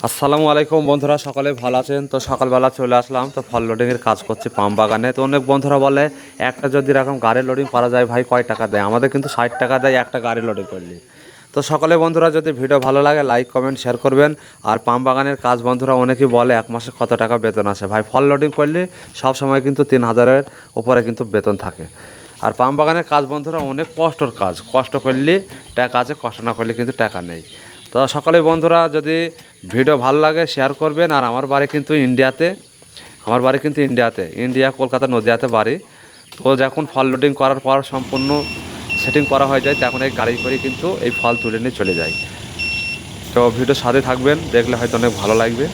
আসসালামু আলাইকুম বন্ধুরা, সকলে ভালো আছেন? তো সকালবেলা চলে আসলাম, তো ফল লোডিংয়ের কাজ করছি পাম বাগানে। তো অনেক বন্ধুরা বলে একটা যদি এরকম গাড়ি লোডিং করা যায় ভাই কয় টাকা দেয়? আমাদের কিন্তু 60 টাকা দেয় একটা গাড়ি লোডিং করলে। তো সকলে বন্ধুরা যদি ভিডিও ভালো লাগে লাইক কমেন্ট শেয়ার করবেন। আর পাম বাগানের কাজ বন্ধুরা অনেকেই বলে এক মাসে কত টাকা বেতন আসে? ভাই ফল লোডিং করলে সব সময় কিন্তু 3,000-এর উপরে কিন্তু বেতন থাকে। আর পাম বাগানের কাজ বন্ধুরা অনেক কষ্টর কাজ, কষ্ট করলে টাকা আছে, কষ্ট না করলে কিন্তু টাকা নেই। তো সকলে বন্ধুরা যদি ভিডিও ভালো লাগে শেয়ার করবেন। আর আমার বাড়ি কিন্তু ইন্ডিয়াতে, ইন্ডিয়া কলকাতা নদিয়াতে বাড়ি। তো যখন ফল লোডিং করার পর সম্পূর্ণ সেটিং করা হয়ে যায় তখন এই গাড়ি করে কিন্তু এই ফল তুলে নিয়ে চলে যায়। তো ভিডিও সাথে থাকবেন, দেখলে হয়তো অনেক ভালো লাগবে।